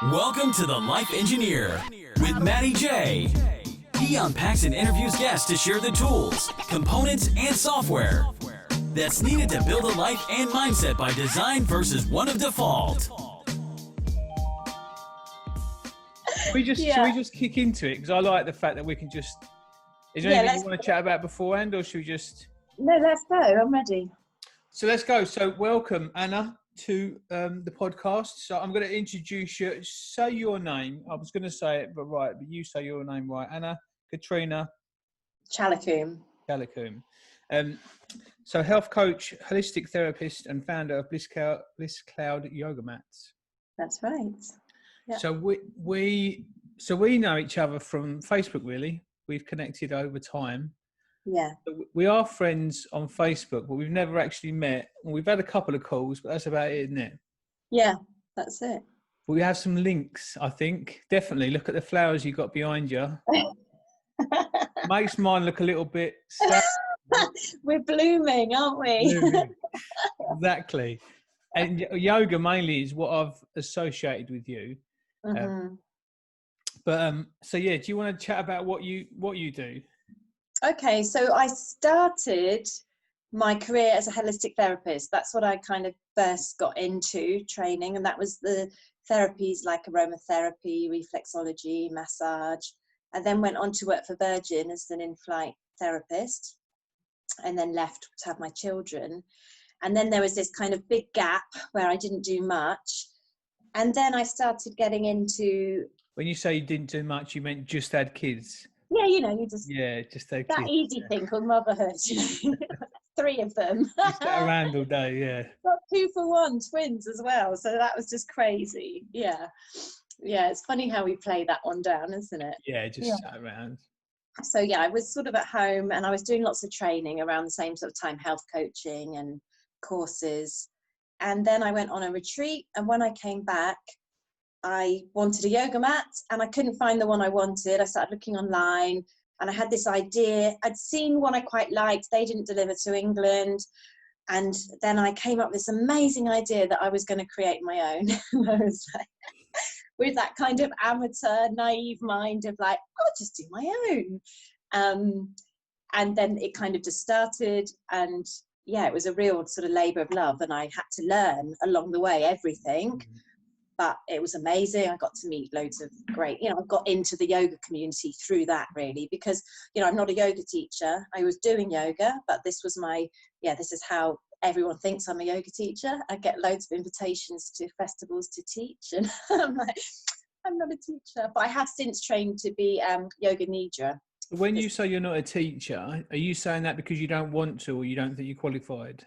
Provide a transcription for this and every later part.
Welcome to The Life Engineer with Matty J. He unpacks and interviews guests to share the tools, components, and software that's needed to build a life and mindset by design versus one of default. Should we just kick into it? Because I like the fact that we can just... Is there anything you want to chat about beforehand, or should we just... No, let's go. I'm ready. So let's go. So welcome, Anna, to the podcast. So I'm going to introduce you. Say your name. I was going to say it, but you say your name right. Anna Katrina Challacombe. Challacombe. So health coach, holistic therapist, and founder of Bliss Cloud Yoga Mats. That's right. Yeah. So we know each other from Facebook, really. We've connected over time. Yeah. We are friends on Facebook, but we've never actually met. We've had a couple of calls, but that's about it, isn't it? Yeah, that's it. But we have some links, I think. Definitely. Look at the flowers you got behind you. Makes mine look a little bit sad. We're blooming, aren't we? Blooming. Exactly. And yoga mainly is what I've associated with you. Mm-hmm. So yeah, do you want to chat about what you do? Okay, so I started my career as a holistic therapist. That's what I kind of first got into training, and that was the therapies like aromatherapy, reflexology, massage, and then went on to work for Virgin as an in-flight therapist, and then left to have my children. And then there was this kind of big gap where I didn't do much, and then I started getting into... When you say you didn't do much, you meant just had kids? Yeah, you just had that kids. easy thing called motherhood. 3 of them. Just get around all day, yeah. Got 2-for-1 twins as well, so that was just crazy. Yeah, it's funny how we play that one down, isn't it? Yeah, sat around. So yeah, I was sort of at home and I was doing lots of training around the same sort of time, health coaching and courses. And then I went on a retreat, and when I came back, I wanted a yoga mat and I couldn't find the one I wanted. I started looking online and I had this idea. I'd seen one I quite liked. They didn't deliver to England. And then I came up with this amazing idea that I was going to create my own. And I was like, with that kind of amateur, naive mind of like, I'll just do my own. And then it kind of just started. And yeah, it was a real sort of labour of love. And I had to learn along the way everything. But it was amazing. I got to meet loads of great, I got into the yoga community through that really, because, I'm not a yoga teacher. I was doing yoga, but this was this is how everyone thinks I'm a yoga teacher. I get loads of invitations to festivals to teach. And I'm like, I'm not a teacher, but I have since trained to be yoga nidra. When you say you're not a teacher, are you saying that because you don't want to, or you don't think you're qualified?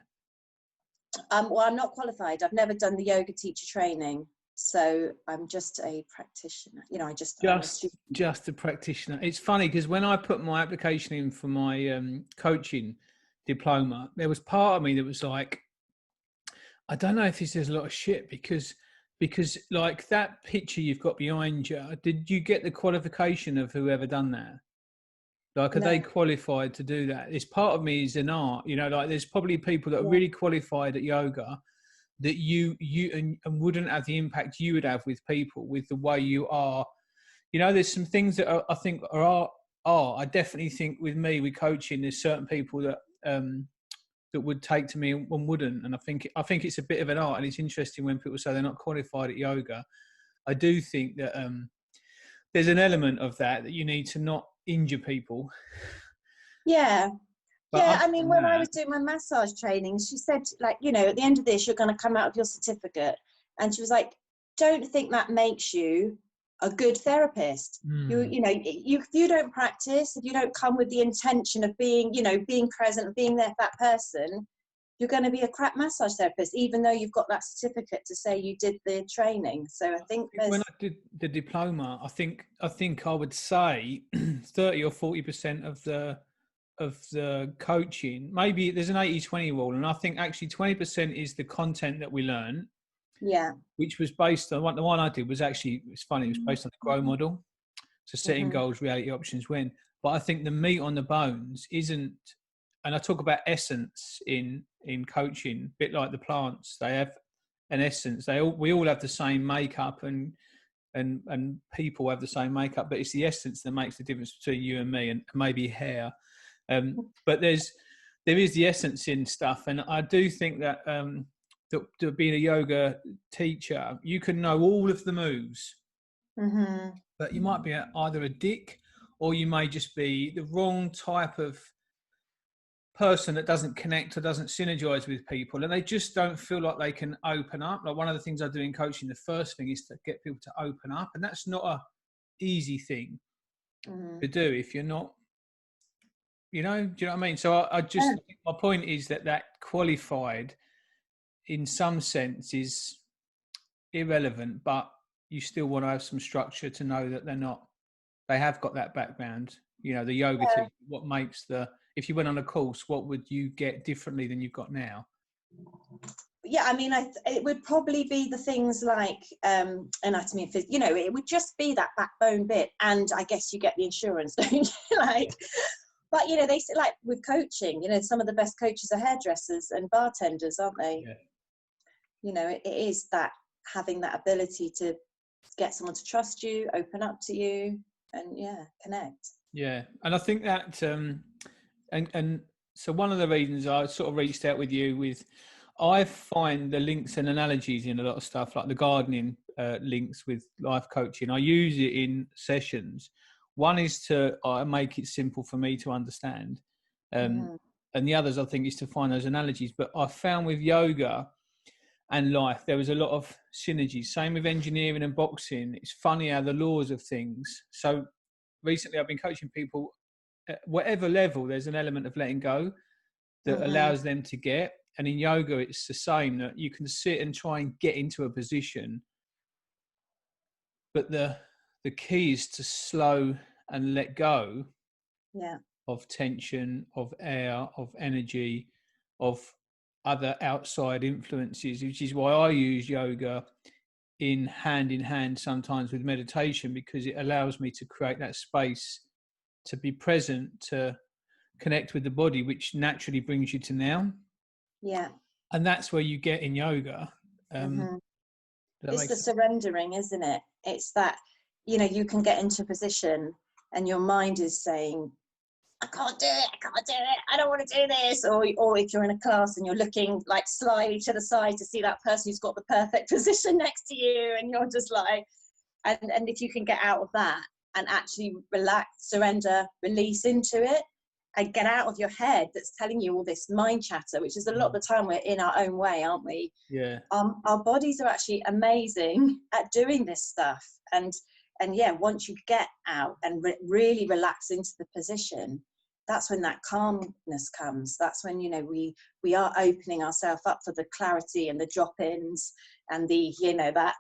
Well, I'm not qualified. I've never done the yoga teacher training. So I'm just a practitioner, just a practitioner. It's funny because when I put my application in for my coaching diploma, there was part of me that was like, I don't know if this is a lot of shit because like that picture you've got behind you, did you get the qualification of whoever done that? Like, are they qualified to do that? It's part of me is an art, like there's probably people that are really qualified at yoga that you and wouldn't have the impact you would have with people with the way you are. There's some things that I think are I definitely think with me, with coaching, there's certain people that that would take to me and wouldn't. And I think it's a bit of an art, and it's interesting when people say they're not qualified at yoga. I do think that there's an element of that you need to not injure people. Yeah. But when I was doing my massage training, she said, like, at the end of this, you're going to come out with your certificate. And she was like, don't think that makes you a good therapist. If you don't practice, if you don't come with the intention of being present, being there for that person, you're going to be a crap massage therapist, even though you've got that certificate to say you did the training. So I think when I did the diploma, I think I would say 30 or 40% of the coaching, maybe there's an 80-20 rule, and I think actually 20% is the content that we learn, which was based on the one I did was actually, it's funny, it was based on the GROW model, so setting goals, reality, options, when. But I think the meat on the bones isn't, and I talk about essence in coaching, a bit like the plants, they have an essence. We all have the same makeup and and people have the same makeup, but it's the essence that makes the difference between you and me, and maybe hair. But there is the essence in stuff, and I do think that that being a yoga teacher, you can know all of the moves, but you might be either a dick, or you may just be the wrong type of person that doesn't connect or doesn't synergize with people, and they just don't feel like they can open up. Like, one of the things I do in coaching, the first thing is to get people to open up, and that's not a easy thing to do if you're not, do you know what I mean? So I just think my point is that qualified in some sense is irrelevant, but you still want to have some structure to know that they have got that background. The yoga teacher, what makes if you went on a course, what would you get differently than you've got now? Yeah, I mean, it would probably be the things like anatomy and physics. It would just be that backbone bit, and I guess you get the insurance, don't you? But they say, like with coaching, some of the best coaches are hairdressers and bartenders, aren't they? Yeah. It is that having that ability to get someone to trust you, open up to you, and connect. Yeah, and I think that and so one of the reasons I sort of reached out with you I find the links and analogies in a lot of stuff, like the gardening links with life coaching. I use it in sessions. One is to make it simple for me to understand, and the others, I think, is to find those analogies. But I found with yoga and life, there was a lot of synergy. Same with engineering and boxing. It's funny how the laws of things. So recently I've been coaching people at whatever level, there's an element of letting go that allows them to get. And in yoga, it's the same, that you can sit and try and get into a position, but the key is to slow and let go of tension, of air, of energy, of other outside influences, which is why I use yoga in hand sometimes with meditation, because it allows me to create that space to be present, to connect with the body, which naturally brings you to now. Yeah. And that's where you get in yoga. It's the surrendering, isn't it? It's that, you can get into a position and your mind is saying, I can't do it, I don't want to do this. Or if you're in a class and you're looking like slyly to the side to see that person who's got the perfect position next to you, and you're just like, and if you can get out of that and actually relax, surrender, release into it, and get out of your head that's telling you all this mind chatter, which is a lot of the time we're in our own way, aren't we? Yeah. Our bodies are actually amazing at doing this stuff. And once you get out and really relax into the position, that's when that calmness comes. That's when, we are opening ourselves up for the clarity and the drop-ins and the, that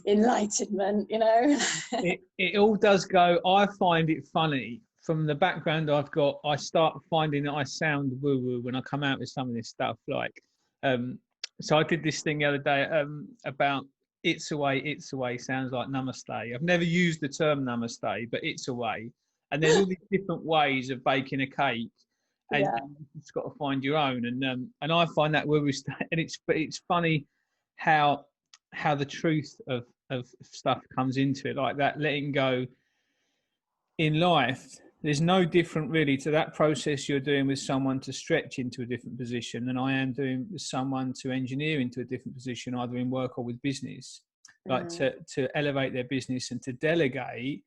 enlightenment, It all does go. I find it funny. From the background I've got, I start finding that I sound woo-woo when I come out with some of this stuff. So I did this thing the other day about it's away sounds like namaste. I've never used the term namaste, but it's away. And there's all these different ways of baking a cake, and you've got to find your own. And I find that woo-woo stuff, and it's funny how the truth of stuff comes into it, like that letting go in life. There's no different really to that process you're doing with someone to stretch into a different position than I am doing with someone to engineer into a different position, either in work or with business. Like to elevate their business and to delegate,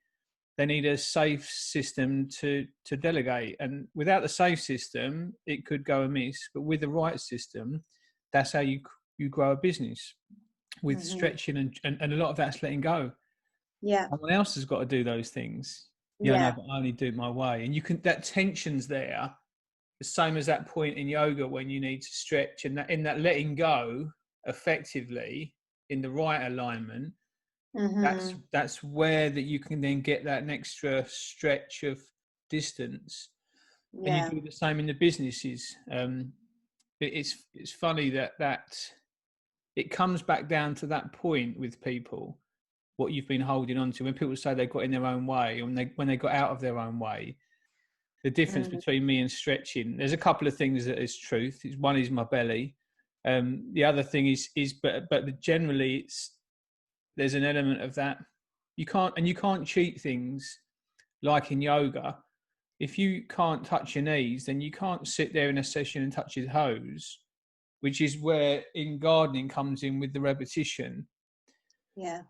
they need a safe system to delegate. And without the safe system, it could go amiss. But with the right system, that's how you grow a business, with stretching and a lot of that's letting go. Yeah. Someone else has got to do those things. No, but I only do it my way. And that tension's there, the same as that point in yoga when you need to stretch, and that in that letting go effectively in the right alignment, that's where that you can then get that extra stretch of distance. And you do the same in the businesses. It's funny that it comes back down to that point with people, what you've been holding on to. When people say they got in their own way, or when they got out of their own way, the difference between me and stretching, there's a couple of things that is truth. One is my belly. The other thing is but generally there's an element of that You can't cheat things like in yoga. If you can't touch your knees, then you can't sit there in a session and touch your toes, which is where in gardening comes in with the repetition. Yeah.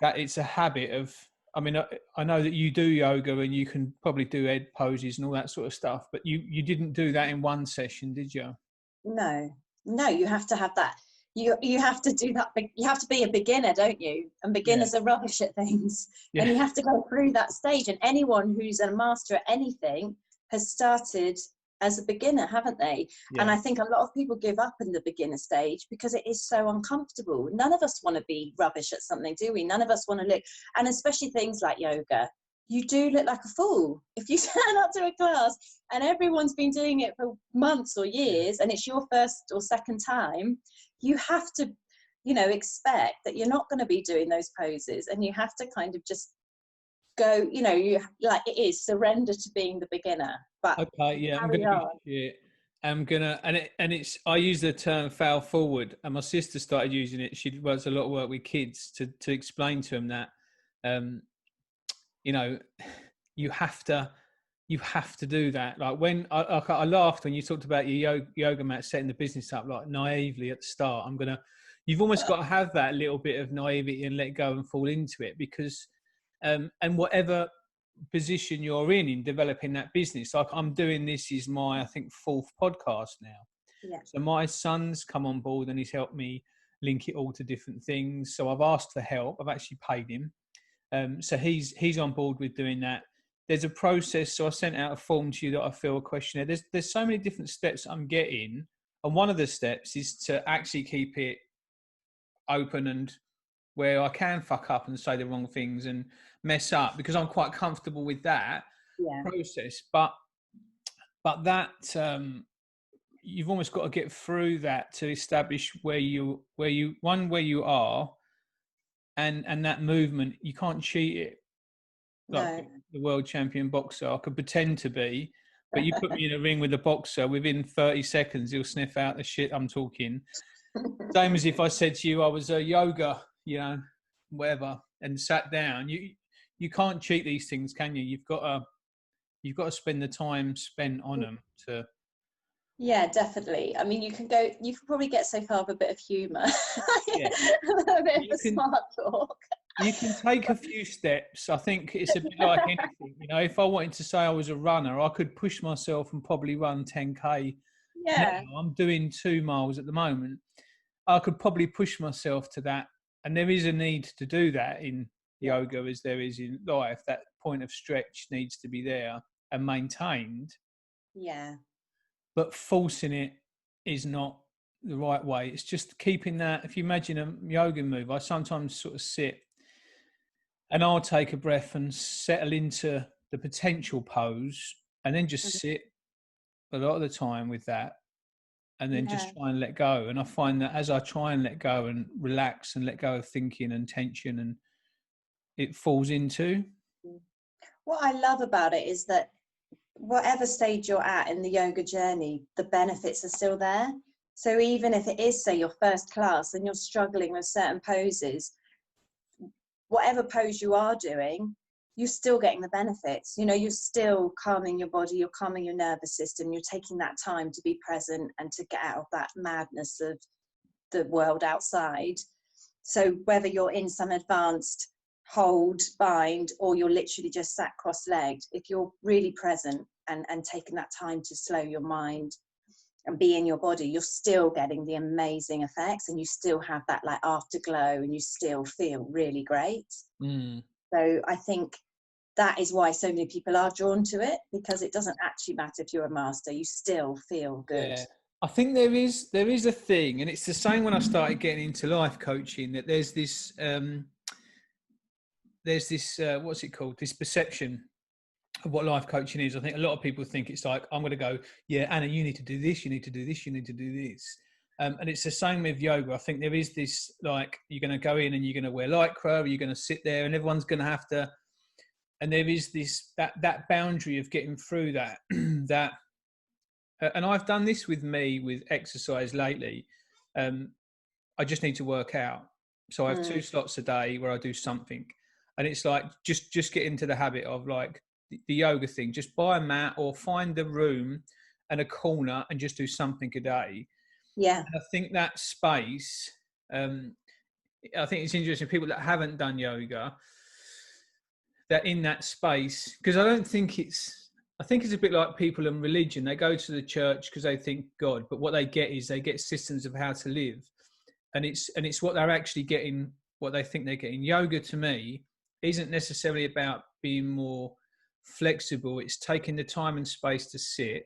That it's a habit of, I mean, I know that you do yoga and you can probably do head poses and all that sort of stuff, but you didn't do that in one session, did you? No, you have to have that. You have to do that. You have to be a beginner, don't you? And beginners are rubbish at things. Yeah. And you have to go through that stage. And anyone who's a master at anything has started as a beginner, haven't they? Yeah. And I think a lot of people give up in the beginner stage because it is so uncomfortable. None of us want to be rubbish at something, do we? None of us want to look, and especially things like yoga, you do look like a fool if you turn up to a class and everyone's been doing it for months or years and it's your first or second time. You have to, expect that you're not going to be doing those poses, and you have to kind of just go, you like it is surrender to being the beginner. But okay, yeah, I'm gonna be shit. I'm gonna, and it's, I use the term fail forward, and my sister started using it. She does a lot of work with kids to explain to them that, you have to do that. Like when I laughed when you talked about your yoga mat setting the business up like naively at the start. You've almost got to have that little bit of naivety and let go and fall into it, because, and whatever position you're in developing that business, like I'm doing, this is my, I think, 4th podcast now. Yeah. So my son's come on board and he's helped me link it all to different things. So I've asked for help. I've actually paid him. So he's on board with doing that. There's a process. So I sent out a form to you that I fill a questionnaire. There's so many different steps I'm getting. And one of the steps is to actually keep it open, and where I can fuck up and say the wrong things and mess up, because I'm quite comfortable with that process. But that, you've almost got to get through that to establish where you are, and that movement, you can't cheat it. Like the world champion boxer, I could pretend to be, but you put me in a ring with a boxer, within 30 seconds he'll sniff out the shit I'm talking. Same as if I said to you I was a yoga, whatever, and sat down. You can't cheat these things, can you? You've got to spend the time spent on them to. Yeah, definitely. I mean, you can probably get so far with a bit of humour, Yeah. a bit of smart talk. You can take a few steps. I think it's a bit like anything. If I wanted to say I was a runner, I could push myself and probably run 10K. Yeah. Now, I'm doing 2 miles at the moment. I could probably push myself to that. And there is a need to do that in yoga as there is in life. That point of stretch needs to be there and maintained. Yeah. But forcing it is not the right way. It's just keeping that. If you imagine a yoga move, I sometimes sort of sit and I'll take a breath and settle into the potential pose, and then just sit a lot of the time with that, and then just try and let go. And I find that as I try and let go and relax and let go of thinking and tension, and it falls into. What I love about it is that whatever stage you're at in the yoga journey, the benefits are still there. So even if it is, say, your first class and you're struggling with certain poses, whatever pose you are doing, you're still getting the benefits. You're still calming your body, you're calming your nervous system, you're taking that time to be present and to get out of that madness of the world outside. So whether you're in some advanced hold, bind, or you're literally just sat cross-legged, if you're really present and taking that time to slow your mind and be in your body, you're still getting the amazing effects, and you still have that like afterglow, and you still feel really great. So I think that is why so many people are drawn to it, because it doesn't actually matter if you're a master, you still feel good. Yeah. I think there is a thing, and it's the same when I started getting into life coaching, that there's this what's it called, this perception of what life coaching is. I think a lot of people think it's like, I'm going to go, yeah, Anna, you need to do this, you need to do this, you need to do this. And it's the same with yoga. I think there is this, like, you're going to go in and you're going to wear lycra, or you're going to sit there and everyone's going to have to, and there is this, that boundary of getting through that, and I've done this with me with exercise lately. I just need to work out. So I have 2 slots a day where I do something. And it's like, just get into the habit of like the yoga thing. Just buy a mat or find a room and a corner and just do something a day. Yeah. And I think that space, I think it's interesting, people that haven't done yoga, that in that space, because I think it's a bit like people in religion. They go to the church because they think God, but what they get is they get systems of how to live. And it's what they're actually getting, what they think they're getting. Yoga to me isn't necessarily about being more flexible. It's taking the time and space to sit.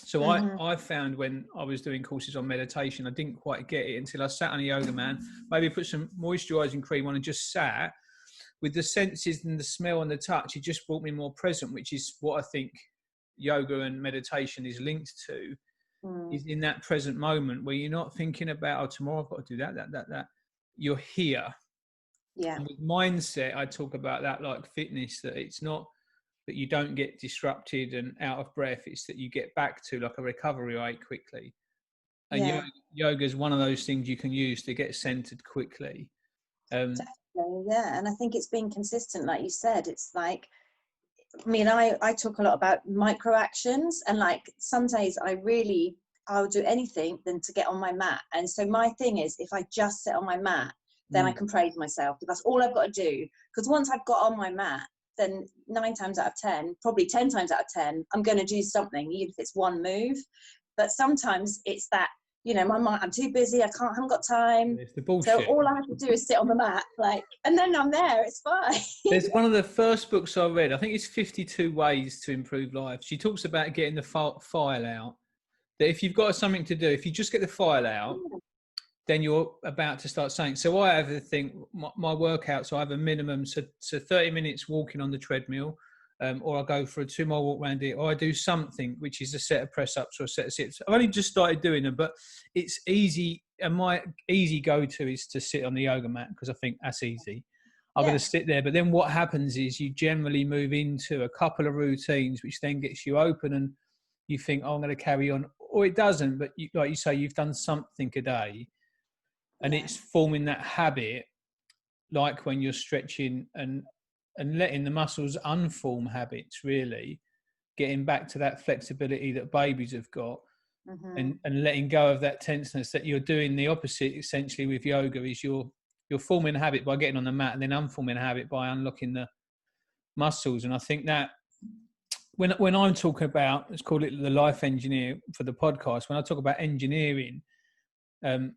So I found when I was doing courses on meditation, I didn't quite get it until I sat on a yoga mat, maybe put some moisturising cream on and just sat with the senses and the smell and the touch. It just brought me more present, which is what I think yoga and meditation is linked to, is in that present moment where you're not thinking about, oh, tomorrow I've got to do that. You're here. Yeah. And with mindset, I talk about that like fitness, that it's not that you don't get disrupted and out of breath, it's that you get back to like a recovery rate quickly. And yoga is one of those things you can use to get centered quickly. Definitely, yeah. And I think it's being consistent, like you said. It's like, I mean, I talk a lot about micro actions, and like some days I'll do anything than to get on my mat. And so my thing is, if I just sit on my mat, then I can praise myself. That's all I've got to do. Because once I've got on my mat, then 9 times out of 10, probably 10 times out of 10, I'm going to do something, even if it's one move. But sometimes it's that, you know, my mind, I'm too busy, I haven't got time. It's the bullshit. So all I have to do is sit on the mat, like, and then I'm there, it's fine. There's one of the first books I read, I think it's 52 Ways to Improve Life. She talks about getting the file out. That if you've got something to do, if you just get the file out, then you're about to start saying. So I have a thing, my workout, so I have a minimum, so 30 minutes walking on the treadmill, or I go for a 2-mile walk around it, or I do something, which is a set of press-ups or a set of sit-ups. I've only just started doing them, but it's easy. And my easy go-to is to sit on the yoga mat, because I think that's easy. I'm going to sit there. But then what happens is you generally move into a couple of routines, which then gets you open, and you think, oh, I'm going to carry on. Or it doesn't, but like you say, you've done something a day. And it's forming that habit, like when you're stretching and letting the muscles unform habits, really, getting back to that flexibility that babies have got, and letting go of that tenseness. That you're doing the opposite, essentially, with yoga, is you're forming a habit by getting on the mat, and then unforming a habit by unlocking the muscles. And I think that when I'm talking about, let's call it the life engineer for the podcast, when I talk about engineering,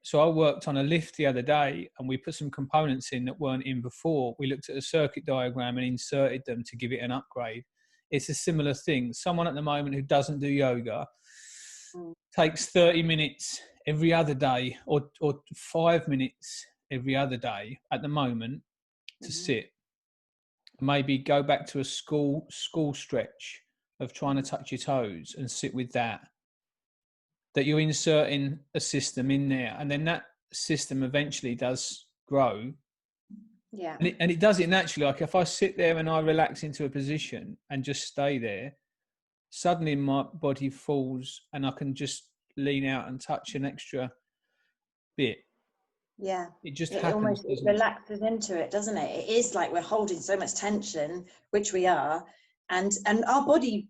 so I worked on a lift the other day, and we put some components in that weren't in before. We looked at a circuit diagram and inserted them to give it an upgrade. It's a similar thing. Someone at the moment who doesn't do yoga takes 30 minutes every other day, or 5 minutes every other day at the moment to sit. Maybe go back to a school stretch of trying to touch your toes and sit with that. That you're inserting a system in there, and then that system eventually does grow. Yeah. And it does it naturally. Like if I sit there and I relax into a position and just stay there, suddenly my body falls and I can just lean out and touch an extra bit. Yeah. It just it happens. Almost relaxes into it, doesn't it? It is like we're holding so much tension, which we are, and our body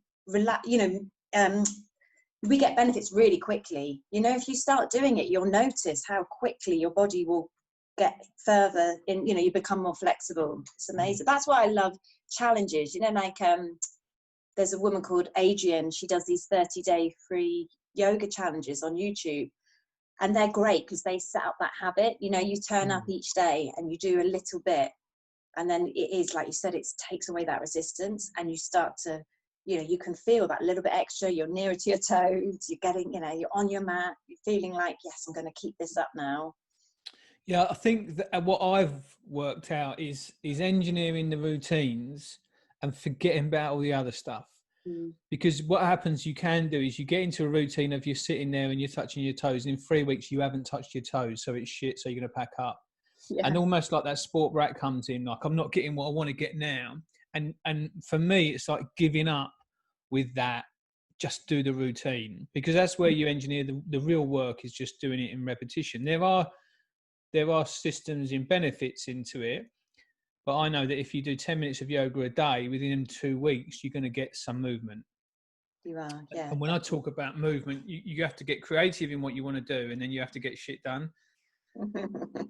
we get benefits really quickly. You know, if you start doing it, you'll notice how quickly your body will get further in, you know, you become more flexible. It's amazing. That's why I love challenges. You know, like there's a woman called Adrienne. She does these 30-day free yoga challenges on YouTube. And they're great because they set up that habit. You know, you turn up each day and you do a little bit. And then it is, like you said, it takes away that resistance, and you start to, you know, you can feel that little bit extra. You're nearer to your toes. You're getting, you know, you're on your mat. You're feeling like, yes, I'm going to keep this up now. Yeah, I think that what I've worked out is engineering the routines and forgetting about all the other stuff. Because what happens, you can do is you get into a routine of you're sitting there and you're touching your toes, and in 3 weeks you haven't touched your toes, so it's shit, so you're going to pack up. And almost like that sport brat comes in, like, I'm not getting what I want to get now. And for me, it's like giving up with that. Just do the routine, because that's where you engineer the real work, is just doing it in repetition. There are systems and benefits into it, but I know that if you do 10 minutes of yoga a day, within 2 weeks, you're going to get some movement. You are, yeah. And when I talk about movement, you have to get creative in what you want to do, and then you have to get shit done.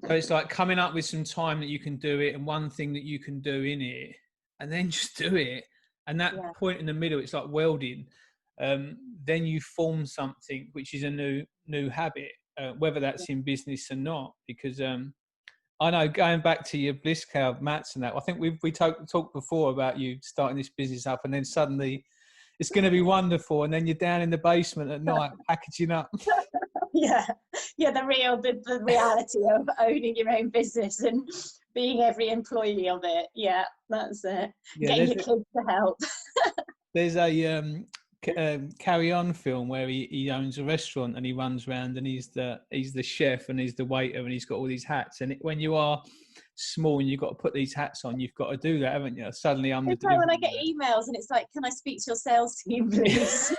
So it's like coming up with some time that you can do it, and one thing that you can do in it, and then just do it. And that point in the middle, it's like welding. Then you form something which is a new habit, whether that's in business or not. Because I know, going back to your Bliss Cloud mats and that, I think we talked before about you starting this business up, and then suddenly it's going to be wonderful, and then you're down in the basement at night packaging up. Yeah, the reality of owning your own business and being every employee of it. Yeah, that's it. Getting your kids to help. There's a Carry On film where he owns a restaurant, and he runs around, and he's the chef, and he's the waiter, and he's got all these hats. And when you are small and you've got to put these hats on, you've got to do that, haven't you? Suddenly I'm the delivery when I get emails and it's like, can I speak to your sales team, please?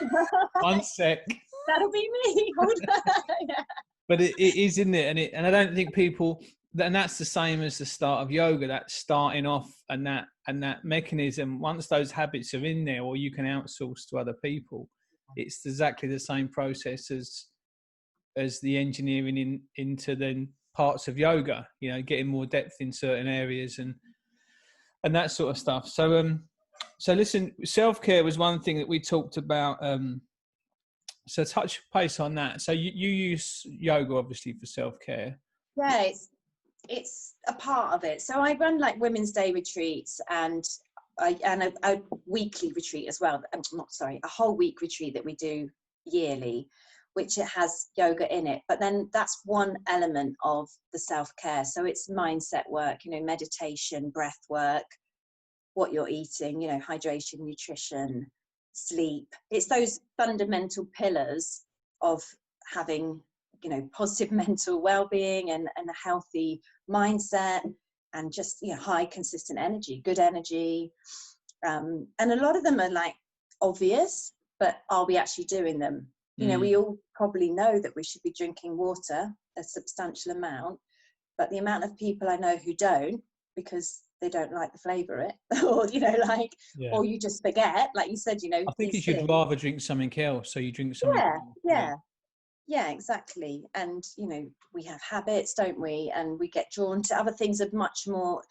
1 sec. That'll be me. Hold on. Yeah. But it is, isn't it? And I don't think people, and that's the same as the start of yoga, that starting off, and that mechanism, once those habits are in there, or you can outsource to other people, it's exactly the same process as the engineering into then parts of yoga, you know, getting more depth in certain areas and that sort of stuff. So listen, self-care was one thing that we talked about. So touch base on that. So you use yoga obviously for self-care. Yeah, it's a part of it. So I run like Women's Day retreats and a weekly retreat as well. A whole week retreat that we do yearly, which it has yoga in it. But then that's one element of the self-care. So it's mindset work, you know, meditation, breath work, what you're eating, you know, hydration, nutrition, sleep. It's those fundamental pillars of having, you know, positive mental well-being and a healthy mindset, and just, you know, high consistent energy, good energy. And a lot of them are like obvious, but are we actually doing them? You know, we all probably know that we should be drinking water a substantial amount, but the amount of people I know who don't, because they don't like the flavour of it, or, you know, like, or you just forget, like you said, you know. I think you should rather drink something else, so you drink something. Yeah, exactly. And, you know, we have habits, don't we? And we get drawn to other things of much more,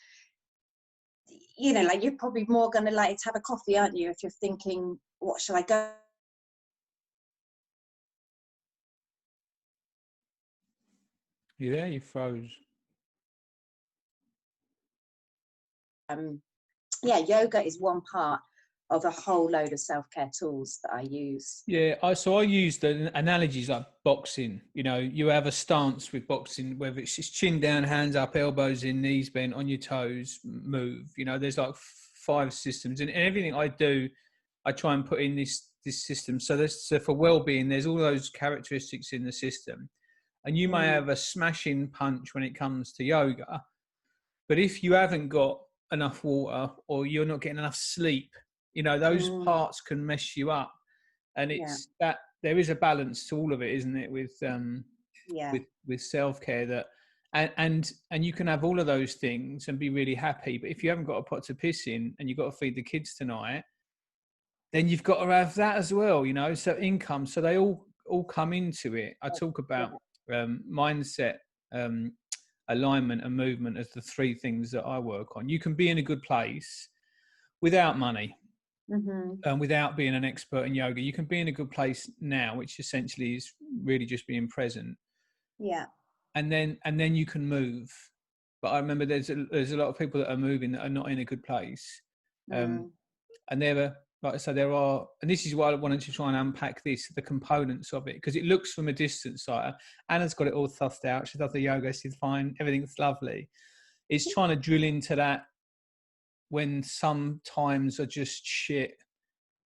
you know, like you're probably more going to like to have a coffee, aren't you? If you're thinking, what shall I go? You there? You froze. Yeah, yoga is one part of a whole load of self-care tools that I use. Yeah, I use the analogies like boxing. You know, you have a stance with boxing, whether it's just chin down, hands up, elbows in, knees bent, on your toes, move. You know, there's like 5 systems, and everything I do, I try and put in this system. So for well-being, there's all those characteristics in the system, and you may have a smashing punch when it comes to yoga, but if you haven't got enough water, or you're not getting enough sleep, you know, those parts can mess you up. And it's that there is a balance to all of it, isn't it? With with self-care, that and you can have all of those things and be really happy, but if you haven't got a pot to piss in and you've got to feed the kids tonight, then you've got to have that as well, you know. So income, so they all come into it. I talk about mindset, alignment and movement as the 3 things that I work on. You can be in a good place without money, without being an expert in yoga. You can be in a good place now, which essentially is really just being present. Yeah. And then you can move. But I remember there's a lot of people that are moving that are not in a good place. And like I said, there are, and this is why I wanted to try and unpack the components of it, because it looks from a distance like Anna's got it all thuffed out. She does the yoga, she's fine, everything's lovely. It's trying to drill into that when some times are just shit,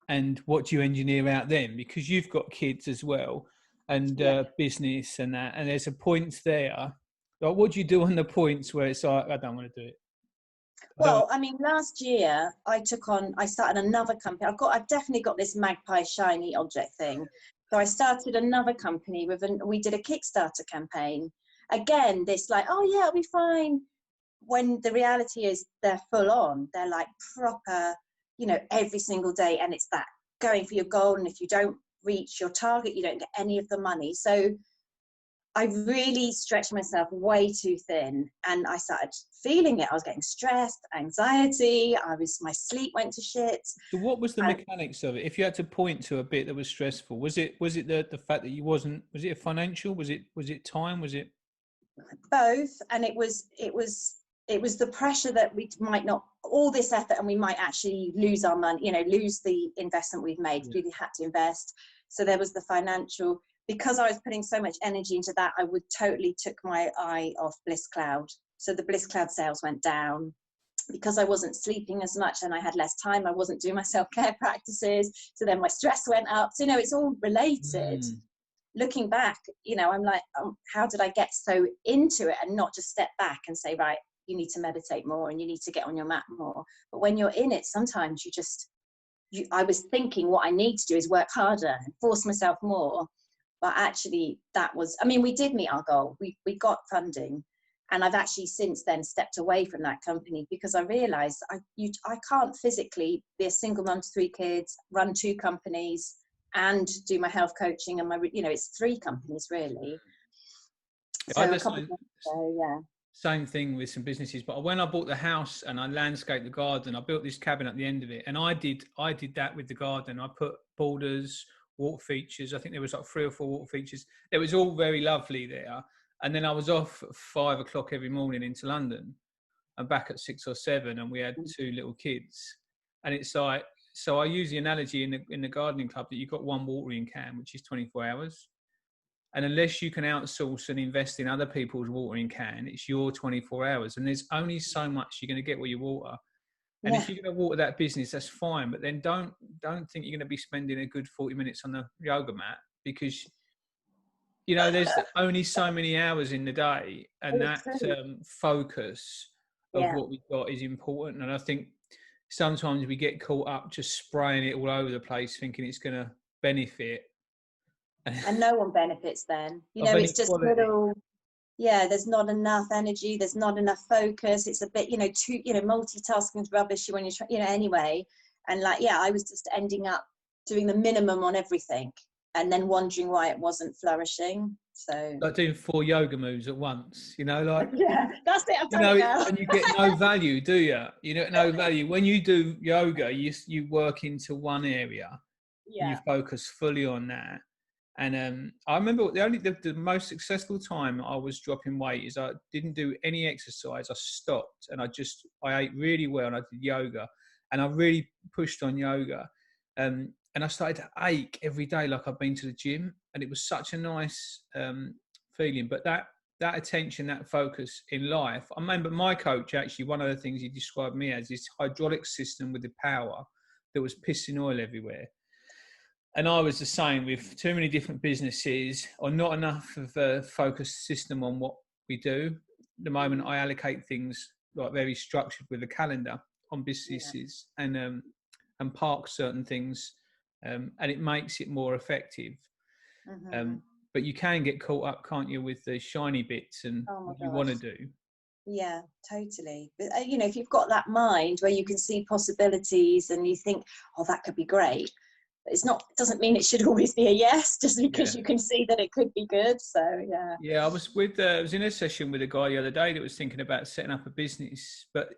and what do you engineer out then? Because you've got kids as well, and business and that, and there's a point there. Like, what do you do on the points where it's like, I don't want to do it? Well, I mean, last year I started another company. I've definitely got this magpie shiny object thing. So I started another company we did a Kickstarter campaign. Again, this like, oh yeah, it'll be fine. when the reality is they're full on, they're like proper, every single day. And it's that going for your goal. And if you don't reach your target, you don't get any of the money. So I really stretched myself way too thin, and I started feeling it. I was getting stressed, anxiety. My sleep went to shit. So what was the mechanics of it? If you had to point to a bit that was stressful, was it the fact that was it a financial? Was it time? Was it both? And it was the pressure that we might not, all this effort, and we might actually lose our money, lose the investment we've made. Yeah. We really had to invest. So there was the financial. Because I was putting so much energy into that, I would totally took my eye off Bliss Cloud. So the Bliss Cloud sales went down because I wasn't sleeping as much and I had less time. I wasn't doing my self-care practices. So then my stress went up. So, it's all related. Looking back, I'm like, how did I get so into it and not just step back and say, right, you need to meditate more and you need to get on your mat more. But when you're in it, sometimes I was thinking what I need to do is work harder and force myself more. But actually we did meet our goal. We got funding, and I've actually since then stepped away from that company because I realized I can't physically be a single mum to 3 kids, run 2 companies and do my health coaching and it's 3 companies really. So a couple of months ago, yeah. Same thing with some businesses, but when I bought the house and I landscaped the garden, I built this cabin at the end of it, and I did that with the garden. I put borders, water features. I think there was like 3 or 4 water features. It was all very lovely there. And then I was off at 5 o'clock every morning into London and back at 6 or 7, and we had 2 little kids. And it's like, so I use the analogy in the gardening club that you've got 1 watering can, which is 24 hours. And unless you can outsource and invest in other people's watering can, it's your 24 hours. And there's only so much you're going to get where you water. And if you're going to water that business, that's fine. But then don't think you're going to be spending a good 40 minutes on the yoga mat, because, there's only so many hours in the day, and that focus of what we've got is important. And I think sometimes we get caught up just spraying it all over the place, thinking it's going to benefit. And no one benefits then. It's just little. Yeah, there's not enough energy, there's not enough focus. It's a bit, multitasking is rubbish when you're anyway. And I was just ending up doing the minimum on everything and then wondering why it wasn't flourishing. So like doing 4 yoga moves at once, like yeah, that's it. I've done it now. And you get no value, do you? You get no value when you do yoga. You work into one area, and you focus fully on that. And I remember the most successful time I was dropping weight is I didn't do any exercise. I stopped and I ate really well, and I did yoga, and I really pushed on yoga. And I started to ache every day like I've been to the gym, and it was such a nice feeling. But that attention, that focus in life, I remember my coach, actually, one of the things he described me as this hydraulic system with the power that was pissing oil everywhere. And I was the same with too many different businesses, or not enough of a focused system on what we do. At the moment, I allocate things like very structured with a calendar on businesses, and park certain things, and it makes it more effective. But you can get caught up, can't you, with the shiny bits and what you want to do. Yeah, totally. But if you've got that mind where you can see possibilities and you think, oh, that could be great. It doesn't mean it should always be a yes, just because you can see that it could be good. So I was in a session with a guy the other day that was thinking about setting up a business, but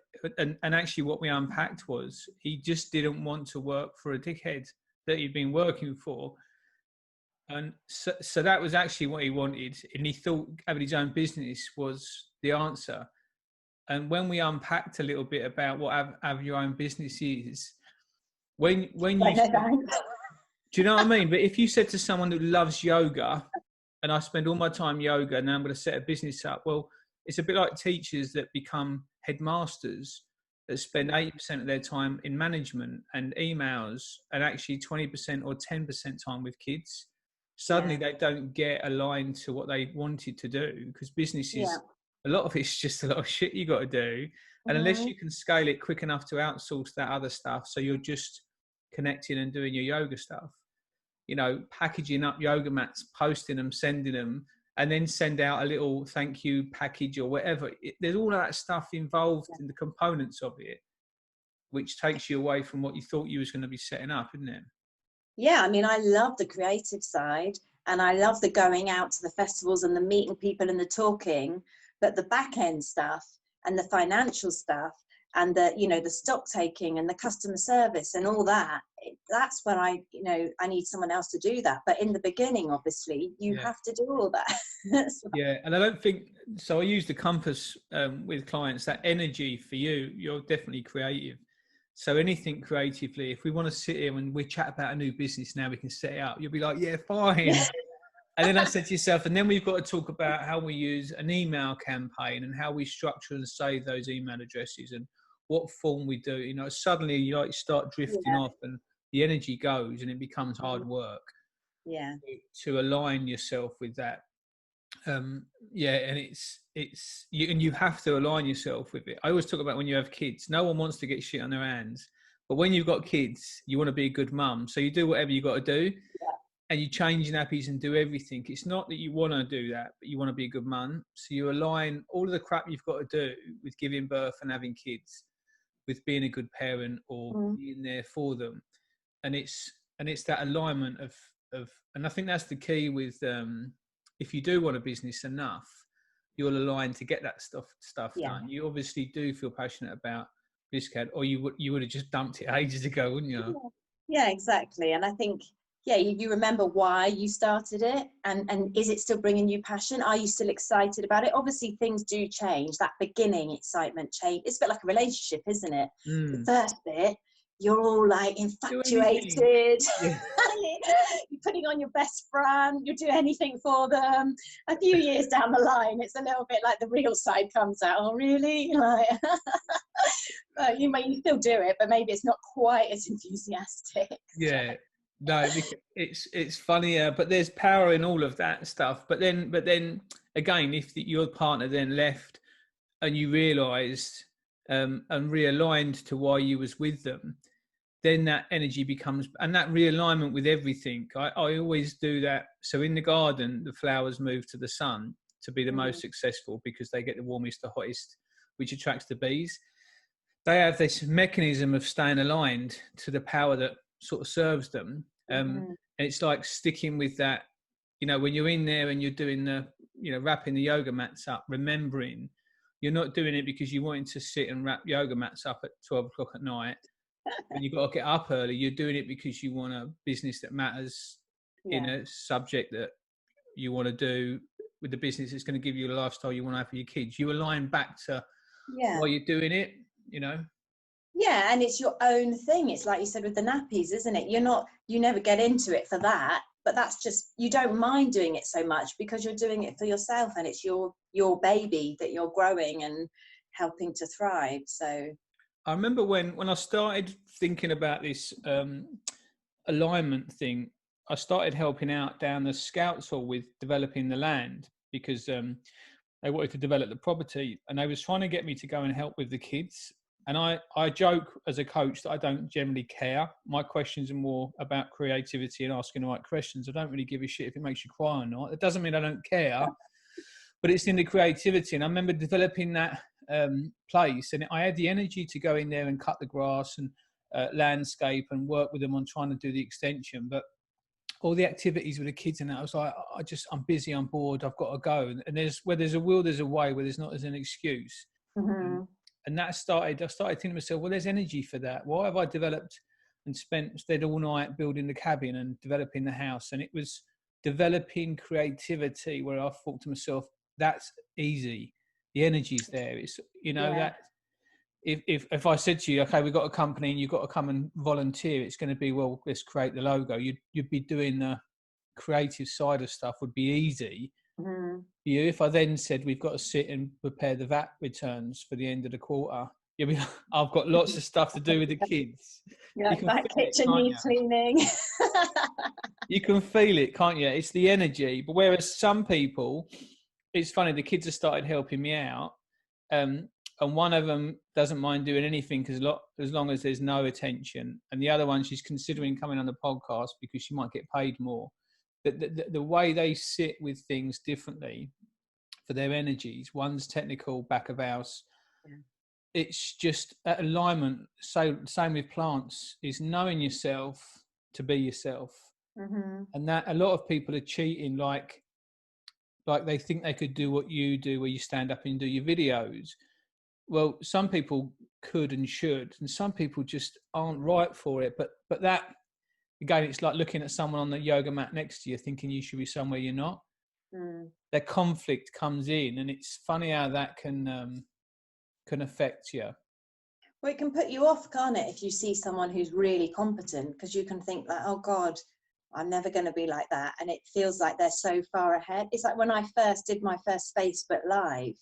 actually what we unpacked was he just didn't want to work for a dickhead that he'd been working for, and so that was actually what he wanted, and he thought having his own business was the answer. And when we unpacked a little bit about what have your own business is, when you do you know what I mean? But if you said to someone who loves yoga, and I spend all my time yoga, and now I'm going to set a business up, well, it's a bit like teachers that become headmasters that spend 80% of their time in management and emails, and actually 20% or 10% time with kids. Suddenly they don't get aligned to what they wanted to do, because businesses, a lot of it's just a lot of shit you got to do. And unless you can scale it quick enough to outsource that other stuff, so you're just connecting and doing your yoga stuff, packaging up yoga mats, posting them, sending them, and then send out a little thank you package or whatever. There's all that stuff involved in the components of it, which takes you away from what you thought you was going to be setting up, isn't it? Yeah, I mean, I love the creative side, and I love the going out to the festivals and the meeting people and the talking, but the back end stuff and the financial stuff and the, you know, the stock taking and the customer service and all that, that's where I need someone else to do that. But in the beginning, obviously, you have to do all that. Yeah, and I don't think so. I use the compass with clients. That energy for you, you're definitely creative. So anything creatively, if we want to sit here and we chat about a new business now, we can set it up. You'll be like, yeah, fine. And then I said to yourself, and then we've got to talk about how we use an email campaign and how we structure and save those email addresses and what form we do. You know, suddenly you like start drifting off and the energy goes and it becomes hard work. Yeah. To align yourself with that. And you have to align yourself with it. I always talk about when you have kids, no one wants to get shit on their hands, but when you've got kids, you want to be a good mum, so you do whatever you got to do, and you change nappies and do everything. It's not that you want to do that, but you want to be a good mum, so you align all of the crap you've got to do with giving birth and having kids with being a good parent or being there for them. And it's that alignment of and I think that's the key with if you do want a business enough, you'll align to get that stuff done. You obviously do feel passionate about BizCAD, or you would have just dumped it ages ago, wouldn't you? Yeah, exactly. And I think, you remember why you started it, and is it still bringing you passion? Are you still excited about it? Obviously, things do change. That beginning excitement change. It's a bit like a relationship, isn't it? The first bit, you're all like infatuated. You're putting on your best front. You do anything for them. A few years down the line, it's a little bit like the real side comes out. Oh, really? Like, but you still do it, but maybe it's not quite as enthusiastic. Yeah. No, it's funnier, but there's power in all of that stuff. But then again, if your partner then left and you realised and realigned to why you was with them, then that energy becomes, and that realignment with everything. I always do that. So in the garden, the flowers move to the sun to be the most successful because they get the warmest, the hottest, which attracts the bees. They have this mechanism of staying aligned to the power that sort of serves them. And it's like sticking with that, you know, when you're in there and you're doing the, you know, wrapping the yoga mats up, remembering you're not doing it because you wanted to sit and wrap yoga mats up at 12 o'clock at night. When you've got to get up early, you're doing it because you want a business that matters in a subject that you want to do with the business. It's going to give you a lifestyle you want to have for your kids. You align back to why you're doing it, you know? Yeah, and it's your own thing. It's like you said with the nappies, isn't it? You never get into it for that, but that's just, you don't mind doing it so much because you're doing it for yourself and it's your baby that you're growing and helping to thrive. So I remember when I started thinking about this alignment thing, I started helping out down the Scouts Hall with developing the land because they wanted to develop the property and they was trying to get me to go and help with the kids. And I joke as a coach that I don't generally care. My questions are more about creativity and asking the right questions. I don't really give a shit if it makes you cry or not. It doesn't mean I don't care, but it's in the creativity. And I remember developing that place, and I had the energy to go in there and cut the grass and landscape and work with them on trying to do the extension. But all the activities with the kids and that, I was like, I'm busy, I'm bored, I've got to go. And where there's a will, there's a way. Where there's not, there's an excuse. And I started thinking to myself, well, there's energy for that. Why have I developed and stayed all night building the cabin and developing the house? And it was developing creativity where I thought to myself, that's easy. The energy's there. It's, you know, that if I said to you, okay, we've got a company and you've got to come and volunteer, it's going to be, well, let's create the logo. You'd be doing the creative side of stuff would be easy. You, if I then said we've got to sit and prepare the VAT returns for the end of the quarter, you'll be, I've got lots of stuff to do with the kids. Like that kitchen needs cleaning. You can feel it, can't you? It's the energy. But whereas some people, it's funny, the kids have started helping me out, and one of them doesn't mind doing anything as long as there's no attention, and the other one, she's considering coming on the podcast because she might get paid more. the way they sit with things differently for their energies. One's technical, back of house. Yeah. It's just at alignment. So same with plants, is knowing yourself to be yourself. Mm-hmm. And that a lot of people are cheating, like they think they could do what you do, where you stand up and do your videos. Well, some people could and should, and some people just aren't right for it. But that, again, it's like looking at someone on the yoga mat next to you, thinking you should be somewhere you're not. That conflict comes in, and it's funny how that can affect you. Well, it can put you off, can't it, if you see someone who's really competent, because you can think like, oh God, I'm never going to be like that. And it feels like they're so far ahead. It's like when I first did my first Facebook Live,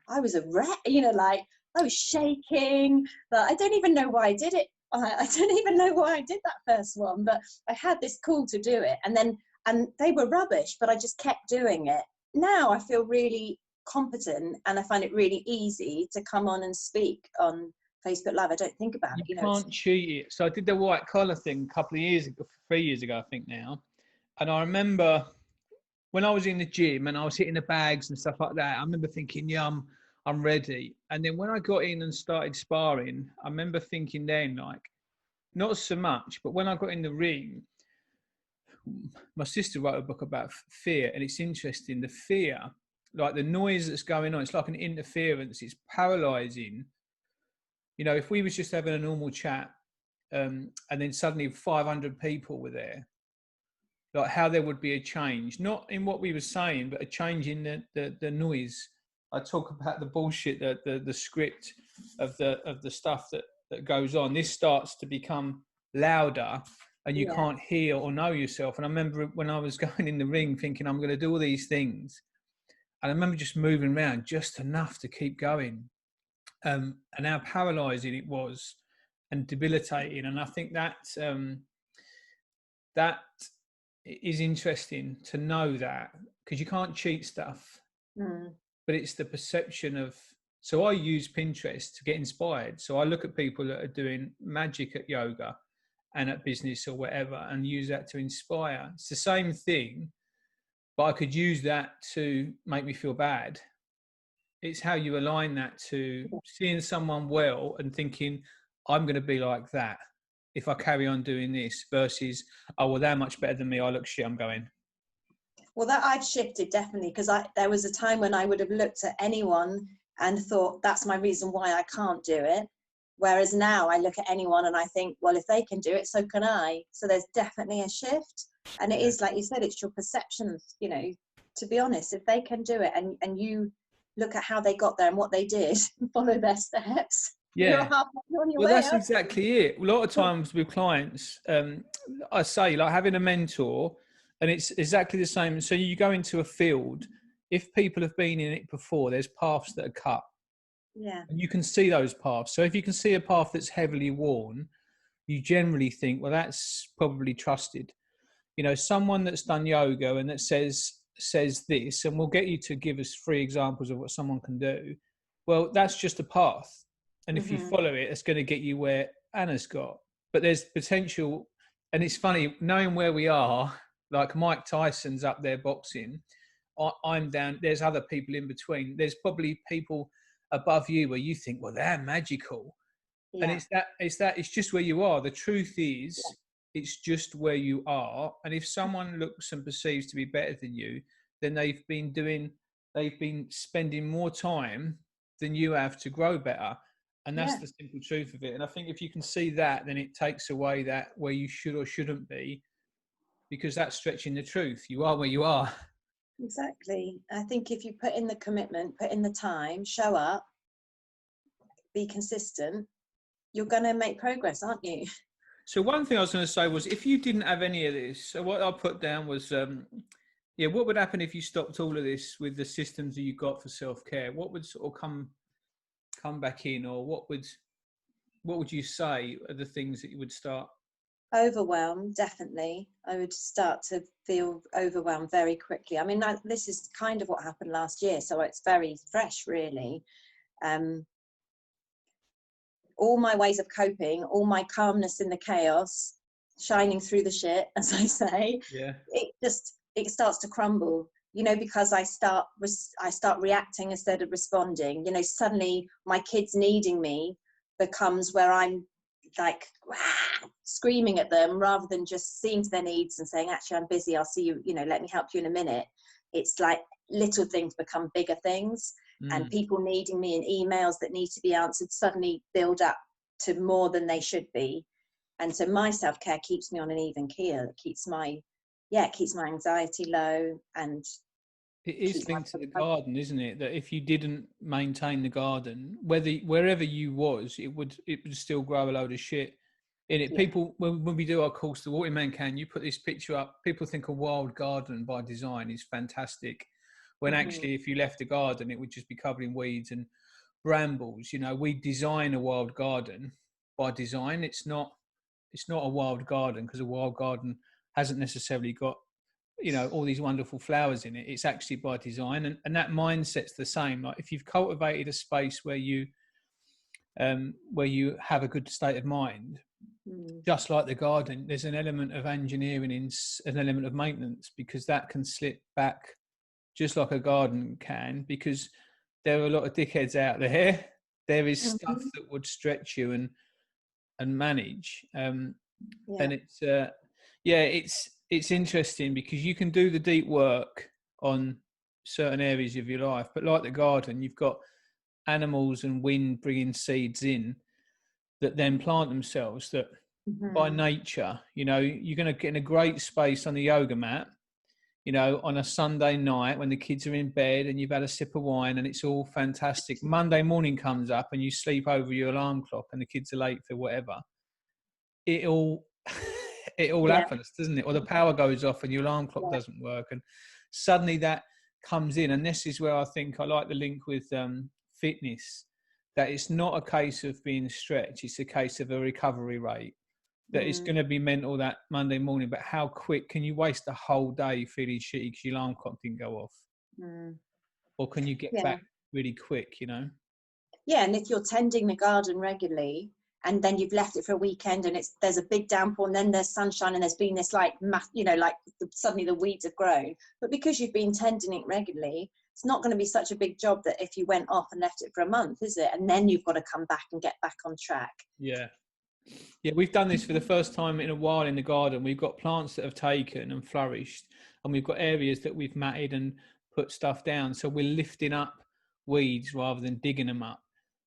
I was a wreck, like I was shaking, but I don't even know why I did it. I don't even know why I did that first one, but I had this call to do it. And they were rubbish, but I just kept doing it. Now I feel really competent and I find it really easy to come on and speak on Facebook Live. I don't think about it. You can't cheat it. So I did the white collar thing a couple of years ago, 3 years ago, I think now. And I remember when I was in the gym and I was hitting the bags and stuff like that, I remember thinking, yeah, I'm ready. And then when I got in and started sparring, I remember thinking then, like, not so much, but when I got in the ring, my sister wrote a book about fear, and it's interesting. The fear, like the noise that's going on, it's like an interference. It's paralyzing. If we was just having a normal chat, and then suddenly 500 people were there, like how there would be a change, not in what we were saying, but a change in the noise. I talk about the bullshit, the script of the stuff that goes on. This starts to become louder, and you can't hear or know yourself. And I remember when I was going in the ring thinking I'm going to do all these things, and I remember just moving around just enough to keep going, and how paralyzing it was and debilitating. And I think that is interesting to know that, because you can't cheat stuff, but it's the perception of. So I use Pinterest to get inspired. So I look at people that are doing magic at yoga and at business or whatever, and use that to inspire. It's the same thing, but I could use that to make me feel bad. It's how you align that to seeing someone well and thinking, I'm going to be like that if I carry on doing this, versus, oh, well, they're much better than me. I look shit, I'm going. Well, that I've shifted definitely, because there was a time when I would have looked at anyone and thought, that's my reason why I can't do it. Whereas now I look at anyone and I think, well, if they can do it, so can I. So there's definitely a shift. And it is, like you said, it's your perception, to be honest, if they can do it and you look at how they got there and what they did, follow their steps. Yeah. You're halfway on your Well, way that's up. exactly it. A lot of times with clients, I say, like having a mentor, and it's exactly the same. So you go into a field, if people have been in it before, there's paths that are cut. Yeah. And you can see those paths. So if you can see a path that's heavily worn, you generally think, well, that's probably trusted. Someone that's done yoga and that says this, and we'll get you to give us 3 examples of what someone can do. Well, that's just a path. And if you follow it, it's going to get you where Anna's got. But there's potential. And it's funny, knowing where we are, like Mike Tyson's up there boxing, I'm down, there's other people in between. There's probably people above you where you think, well, they're magical. Yeah. And it's just where you are. The truth is, it's just where you are. And if someone looks and perceives to be better than you, then they've been spending more time than you have to grow better. And that's the simple truth of it. And I think if you can see that, then it takes away that where you should or shouldn't be, because that's stretching the truth. You are where you are. Exactly. I think if you put in the commitment, put in the time, show up, be consistent, you're going to make progress, aren't you? So one thing I was going to say was, if you didn't have any of this, so what I put down was, what would happen if you stopped all of this with the systems that you got for self-care? What would sort of come back in, or what would you say are the things that you would start? Overwhelmed, definitely. I would start to feel overwhelmed very quickly. I mean, this is kind of what happened last year, so it's very fresh, really. All my ways of coping, all my calmness in the chaos shining through the shit, as I say, Yeah. it starts to crumble, you know, because I start reacting instead of responding. You know, suddenly my kids needing me becomes where I'm like screaming at them rather than just seeing to their needs and saying, actually, I'm busy, I'll see you, you know, let me help you in a minute. It's like little things become bigger things, and people needing me and emails that need to be answered suddenly build up to more than they should be. And so my self-care keeps me on an even keel. It keeps my anxiety low, and It is linked to the garden, isn't it? That if you didn't maintain the garden, wherever you was, it would still grow a load of shit in it. Yeah. People, when we do our course, the Water Man Can, you put this picture up. People think a wild garden by design is fantastic, when actually, if you left the garden, it would just be covered in weeds and brambles. You know, we design a wild garden by design. It's not a wild garden because a wild garden hasn't necessarily got, you know, all these wonderful flowers in it. It's actually by design, and that mindset's the same. Like if you've cultivated a space where you have a good state of mind, just like the garden, there's an element of engineering in an element of maintenance, because that can slip back just like a garden can, because there are a lot of dickheads out there. There is stuff that would stretch you and manage, and it's interesting because you can do the deep work on certain areas of your life, but like the garden, you've got animals and wind bringing seeds in that then plant themselves, that by nature, you know, you're going to get in a great space on the yoga mat, you know, on a Sunday night when the kids are in bed and you've had a sip of wine and it's all fantastic. Monday morning comes up and you sleep over your alarm clock and the kids are late for whatever. It all happens, doesn't it? Or the power goes off and your alarm clock doesn't work, and suddenly that comes in. And this is where I think I like the link with fitness, that it's not a case of being stretched, it's a case of a recovery rate. That it's going to be mental that Monday morning, but how quick can you waste a whole day feeling shitty because your alarm clock didn't go off? Or can you get back really quick, you know? Yeah, and if you're tending the garden regularly and then you've left it for a weekend and there's a big downpour and then there's sunshine and there's been this like, you know, like suddenly the weeds have grown. But because you've been tending it regularly, it's not going to be such a big job that if you went off and left it for a month, is it? And then you've got to come back and get back on track. Yeah. Yeah, we've done this for the first time in a while in the garden. We've got plants that have taken and flourished, and we've got areas that we've matted and put stuff down. So we're lifting up weeds rather than digging them up.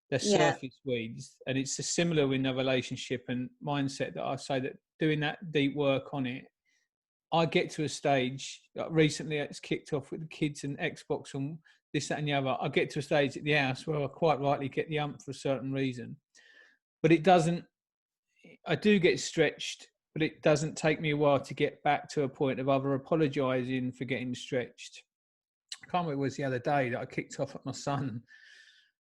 They're surface weeds, and it's a similar in the relationship and mindset that I say, that doing that deep work on it, I get to a stage, like recently it's kicked off with the kids and Xbox and this, that and the other. I get to a stage at the house where I quite rightly get the ump for a certain reason, but it doesn't, I do get stretched, but it doesn't take me a while to get back to a point of either apologising for getting stretched. I can't remember, it was the other day that I kicked off at my son,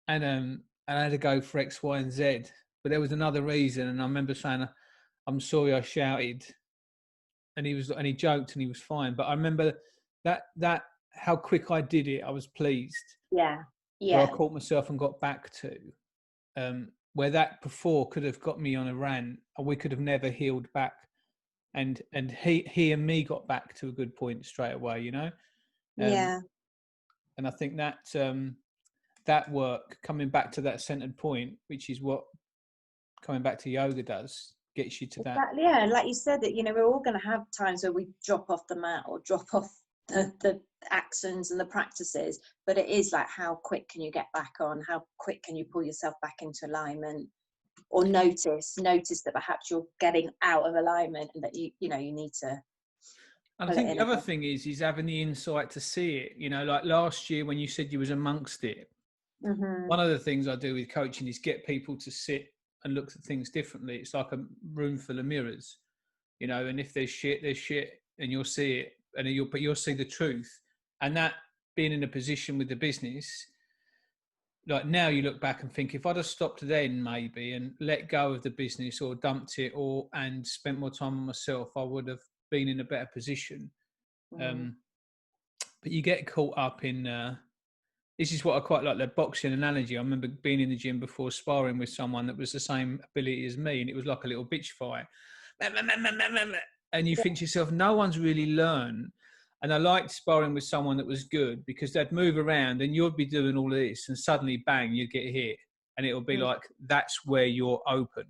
and I had to go for X, Y, and Z. But there was another reason, and I remember saying, "I'm sorry, I shouted," and he joked, and he was fine. But I remember that how quick I did it. I was pleased. Where I caught myself and got back to. Where that before could have got me on a rant, and we could have never healed back. And he and me got back to a good point straight away, you know. And I think that that work, coming back to that centered point, which is what coming back to yoga does, gets you to that. Yeah, like you said, that, you know, we're all going to have times where we drop off the mat or drop off the actions and the practices, but it is like, how quick can you get back on? How quick can you pull yourself back into alignment? Or notice that perhaps you're getting out of alignment and that you need to. And I think the other thing is having the insight to see it. You know, like last year when you said you was amongst it, one of the things I do with coaching is get people to sit and look at things differently. It's like a room full of mirrors, you know, and if there's shit, and you'll see it, and you'll see the truth. And that, being in a position with the business, like now you look back and think, if I'd have stopped then maybe and let go of the business or dumped it and spent more time on myself, I would have been in a better position. But you get caught up in this is what I quite like, the boxing analogy. I remember being in the gym before, sparring with someone that was the same ability as me, and it was like a little bitch fight. and you think to yourself, no one's really learned. And I liked sparring with someone that was good, because they'd move around and you'd be doing all of this and suddenly bang, you'd get hit, and it'll be like, that's where you're open.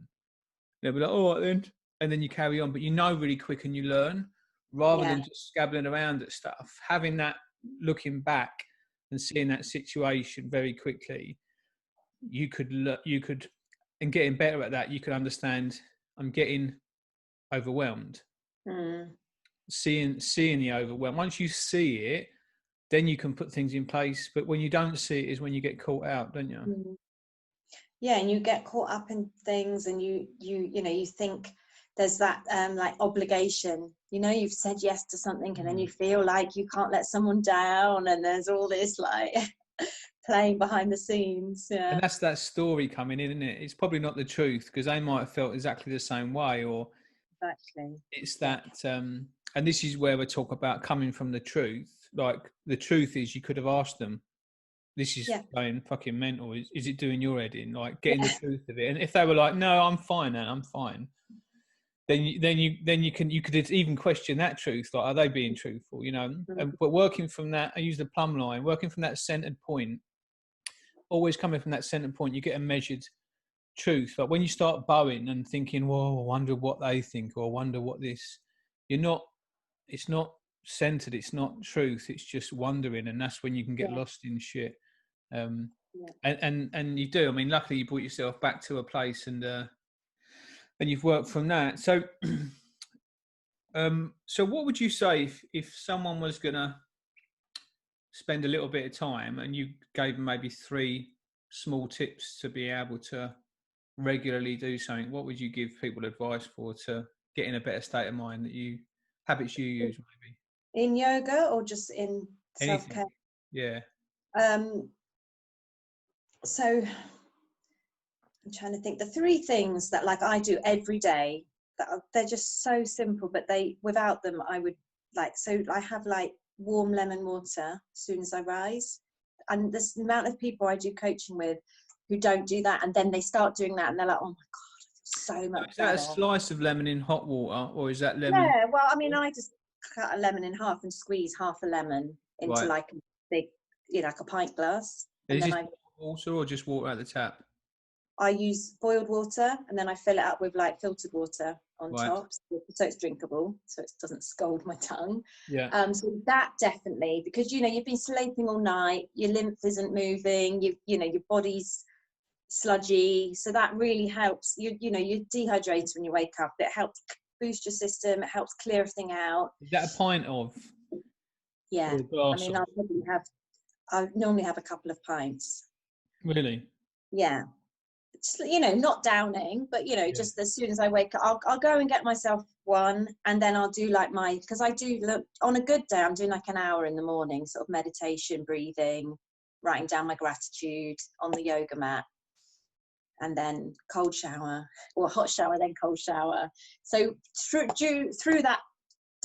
They'll be like, all right then, and then you carry on, but you know really quick and you learn, rather than just scabbling around at stuff. Having that, looking back and seeing that situation very quickly, you could, and getting better at that, you could understand, I'm getting overwhelmed. Seeing the overwhelm. Once you see it, then you can put things in place. But when you don't see it is when you get caught out, don't you? Yeah, and you get caught up in things, and you know, you think there's that like obligation. You know, you've said yes to something, and then you feel like you can't let someone down, and there's all this like playing behind the scenes. Yeah. And that's that story coming in, isn't it? It's probably not the truth, because they might have felt exactly the same way, or exactly. It's that, and this is where we talk about coming from the truth. Like, the truth is, you could have asked them, this is going fucking mental. Is it doing your head in? Like, getting the truth of it. And if they were like, no, I'm fine, and I'm fine, then you could even question that truth. Like, are they being truthful? You know. But working from that, I use the plumb line. Working from that centered point, always coming from that centered point, you get a measured truth. Like, when you start bowing and thinking, well, I wonder what they think, or I wonder what this, it's not centered, it's not truth, it's just wondering, and that's when you can get lost in shit. And you do. I mean, luckily you brought yourself back to a place, and you've worked from that. So so what would you say if someone was gonna spend a little bit of time, and you gave them maybe 3 small tips to be able to regularly do something? What would you give people advice for, to get in a better state of mind, habits you use, maybe in yoga or just in self-care? Yeah. So I'm trying to think. The 3 things that like I do every day, that they're just so simple, but without them I would like, so I have like warm lemon water as soon as I rise, and this amount of people I do coaching with who don't do that, and then they start doing that and they're like, oh my god, I feel so much better. Is that a slice of lemon in hot water, or is that lemon? Yeah, well, I mean, I just cut a lemon in half and squeeze half a lemon into like a big, like a pint glass. And is then it water or just water out the tap? I use boiled water, and then I fill it up with like filtered water on top, so it's drinkable, so it doesn't scald my tongue. So that definitely, because you've been sleeping all night, your lymph isn't moving, your body's sludgy, so that really helps. You're dehydrated when you wake up. It helps boost your system, it helps clear everything out. Is that a pint of? Yeah, I mean, I normally have a couple of pints. Really? Yeah. Not downing, but just as soon as I wake up, I'll go and get myself one, and then I'll do like because I do look, on a good day I'm doing like an hour in the morning, sort of meditation, breathing, writing down my gratitude on the yoga mat, and then cold shower, or hot shower, then cold shower. So through that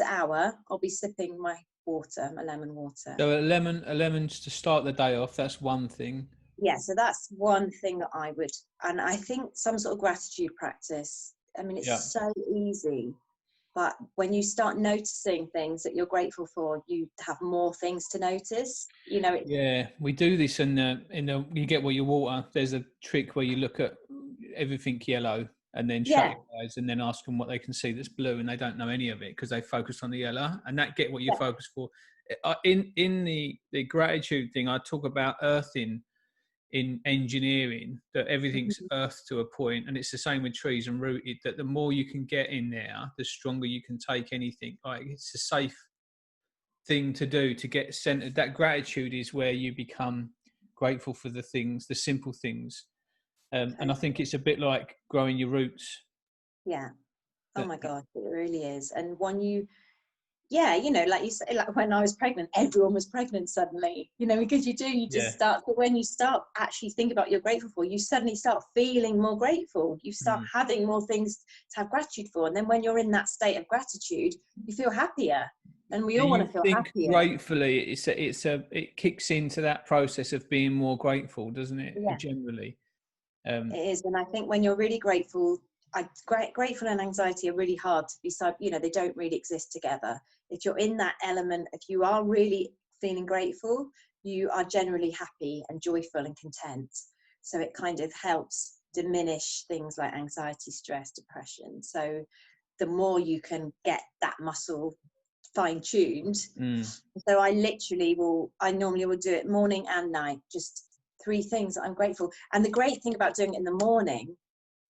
hour I'll be sipping my water, my lemon water. So a lemon to start the day off, that's one thing. Yeah, so that's one thing that I would, and I think some sort of gratitude practice. I mean, it's so easy, but when you start noticing things that you're grateful for, you have more things to notice. We do this in the you get what you water. There's a trick where you look at everything yellow and then shut your eyes and then ask them what they can see that's blue, and they don't know any of it because they focus on the yellow, and that get what you focus for. In the gratitude thing, I talk about earthing. In engineering, that everything's earthed to a point, and it's the same with trees and rooted, that the more you can get in there, the stronger you can take anything. Like, it's a safe thing to do, to get centered. That gratitude is where you become grateful for the things, the simple things, and I think it's a bit like growing your roots. Oh my god, it really is. And when like you say, like when I was pregnant, everyone was pregnant suddenly, because you just start, but when you start actually thinking about what you're grateful for, you suddenly start feeling more grateful. You start having more things to have gratitude for. And then when you're in that state of gratitude, you feel happier. And we all want to feel happier. Gratefully, it kicks into that process of being more grateful, doesn't it? Generally. It is. And I think when you're really grateful, grateful and anxiety are really hard to be, you know, they don't really exist together. If you're in that element, if you are really feeling grateful, you are generally happy and joyful and content. So it kind of helps diminish things like anxiety, stress, depression. So the more you can get that muscle fine-tuned. So I normally will do it morning and night, just 3 things that I'm grateful. And the great thing about doing it in the morning,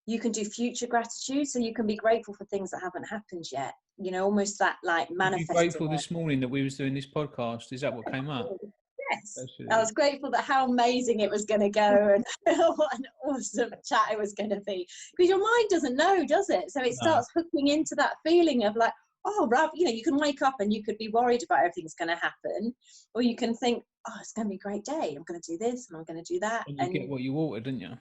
you can do future gratitude, so you can be grateful for things that haven't happened yet, you know, almost that like manifesting. Were you grateful this morning that we was doing this podcast? Is that what came up? Yes. Absolutely. I was grateful that how amazing it was going to go and what an awesome chat it was going to be, because your mind doesn't know, does it? So it starts hooking into that feeling of like, oh, Rob, you know, you can wake up and you could be worried about everything's going to happen, or you can think, oh, it's going to be a great day, I'm going to do this and I'm going to do that, and you get what you wanted, didn't you?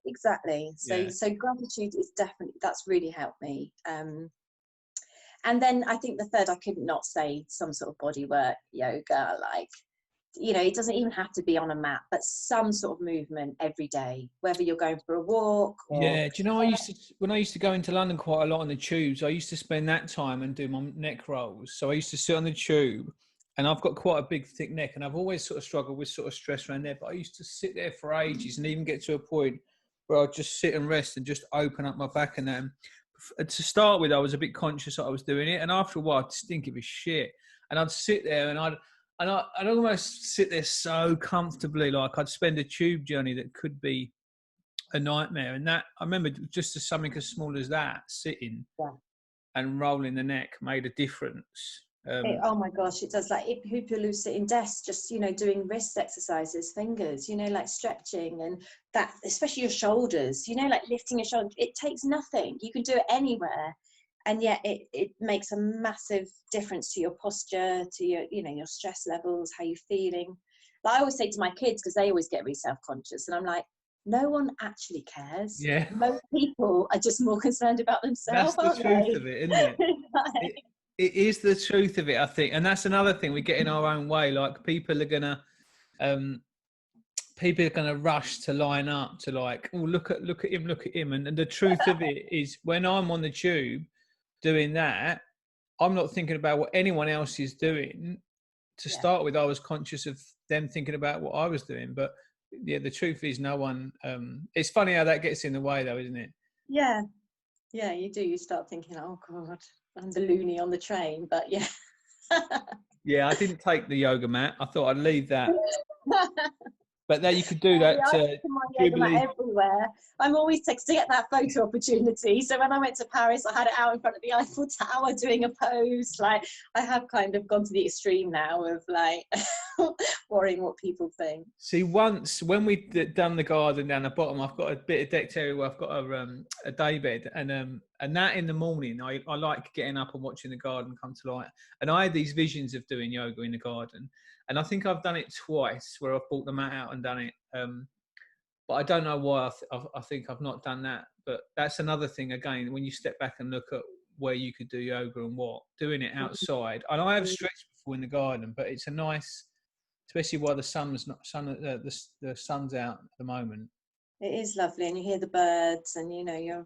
Exactly. So gratitude is definitely, that's really helped me. And then I think the third, I could not say some sort of body work, yoga, like, you know, it doesn't even have to be on a mat, but some sort of movement every day, whether you're going for a walk or... Yeah, do you know, when I used to go into London quite a lot on the tubes, I used to spend that time and do my neck rolls. So I used to sit on the tube, and I've got quite a big thick neck, and I've always sort of struggled with sort of stress around there, but I used to sit there for ages and even get to a point where I'd just sit and rest and just open up my back. And then to start with, I was a bit conscious that I was doing it, and after a while I'd just think it was shit, and I'd sit there and I'd almost sit there so comfortably, like I'd spend a tube journey that could be a nightmare. And that, I remember, just as something as small as that, sitting and rolling the neck made a difference. Oh my gosh, it does. Like people who sit in desks, just, you know, doing wrist exercises, fingers, you know, like stretching, and that, especially your shoulders, you know, like lifting your shoulder, it takes nothing. You can do it anywhere. And yet it makes a massive difference to your posture, to your, you know, your stress levels, how you're feeling. Like I always say to my kids, because they always get really self-conscious, and I'm like, no one actually cares. Yeah. Most people are just more concerned about themselves. That's the truth of it, isn't it? It is the truth of it, I think. And that's another thing, we get in our own way. Like people are gonna rush to line up to like, oh, look at him. And the truth of it is, when I'm on the tube doing that, I'm not thinking about what anyone else is doing. To start with, I was conscious of them thinking about what I was doing. But yeah, the truth is, no one. It's funny how that gets in the way, though, isn't it? Yeah, you do. You start thinking, oh God, I'm the loony on the train. But yeah. Yeah, I didn't take the yoga mat. I thought I'd leave that. But there, you could do that. Everywhere. I'm always to get that photo opportunity. So when I went to Paris, I had it out in front of the Eiffel Tower doing a pose. Like, I have kind of gone to the extreme now of like worrying what people think. See, once when we done the garden down the bottom, I've got a bit of decked area where I've got a day bed, and that in the morning, I like getting up and watching the garden come to light. And I had these visions of doing yoga in the garden. And I think I've done it twice, where I've brought the mat out and done it. But I don't know why I think I've not done that. But that's another thing, again, when you step back and look at where you could do yoga and what, doing it outside. And I have stretched before in the garden, but it's a nice, especially while the sun's out at the moment. It is lovely, and you hear the birds, and you know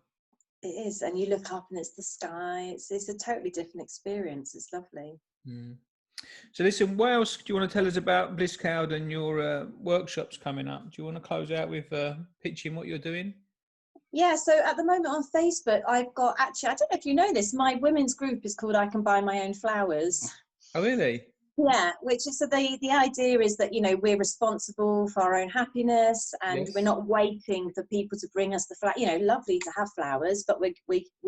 it is, and you look up and it's the sky. It's a totally different experience. It's lovely. Mm. So listen, what else do you want to tell us about Bliss Cloud and your workshops coming up? Do you want to close out with pitching what you're doing? Yeah, so at the moment on Facebook, I've got, actually, I don't know if you know this, my women's group is called I Can Buy My Own Flowers. Oh, really? Yeah, which is, so the idea is that, you know, we're responsible for our own happiness, and we're not waiting for people to bring us the flower. You know, lovely to have flowers, but we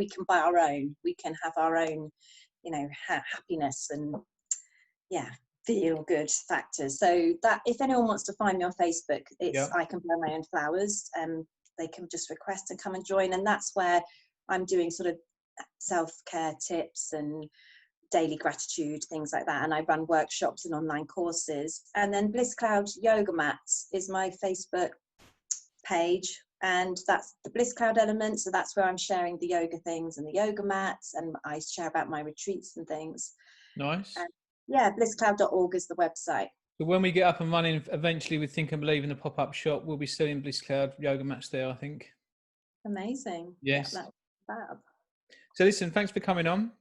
can buy our own. We can have our own, you know, happiness and feel good factors. So that if anyone wants to find me on Facebook, it's I Can Buy My Own Flowers. They can just request and come and join, and that's where I'm doing sort of self-care tips and daily gratitude, things like that. And I run workshops and online courses. And then Bliss Cloud Yoga Mats is my Facebook page, and that's the Bliss Cloud element. So that's where I'm sharing the yoga things and the yoga mats, and I share about my retreats and things. Nice. And blisscloud.org is the website. So when we get up and running eventually with Think and Believe in the pop-up shop, we'll be selling Bliss Cloud yoga mats there, I think. Amazing. Yes. Yeah, Fab. So listen, thanks for coming on.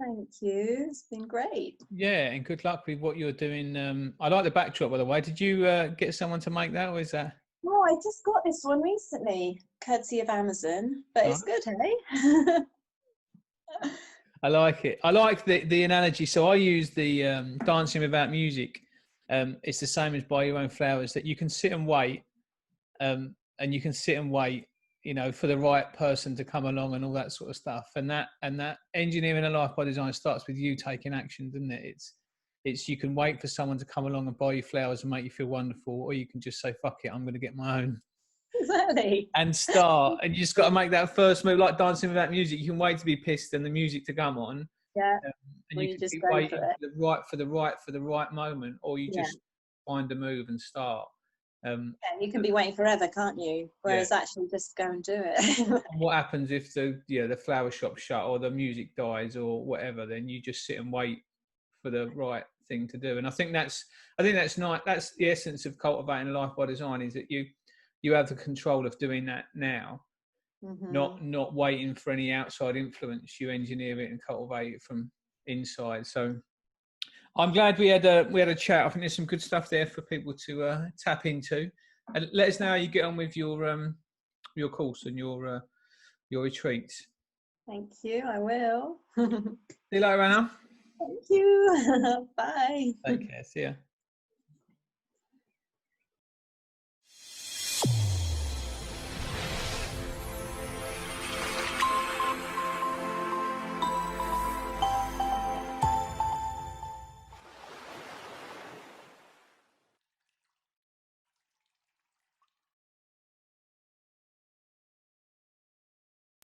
Thank you. It's been great. Yeah, and good luck with what you're doing. I like the backdrop, by the way. Did you get someone to make that, or is that? Oh, I just got this one recently, courtesy of Amazon, but it's good, hey? I like it. I like the analogy. So I use the dancing without music. It's the same as buy your own flowers, that you can sit and wait, and you can sit and wait, you know, for the right person to come along and all that sort of stuff. And that engineering a life by design starts with you taking action, doesn't it? It's you can wait for someone to come along and buy you flowers and make you feel wonderful, or you can just say, fuck it, I'm going to get my own. Exactly. And start. And you just got to make that first move, like dancing without music. You can wait to be pissed and the music to come on. Yeah. And Well, you you can just keep go waiting for it. for the right moment, or you just find a move and start. And you can be waiting forever, can't you? Whereas actually just go and do it. And what happens if the flower shop's shut or the music dies or whatever? Then you just sit and wait for the right thing to do. And I think that's nice. That's the essence of cultivating a life by design, is that you have the control of doing that now, not waiting for any outside influence. You engineer it and cultivate it from inside. So I'm glad we had a chat. I think there's some good stuff there for people to tap into. And let us know how you get on with your course and your retreats. Thank you. I will. See you later, Anna. Thank you. Bye. Take care. See ya.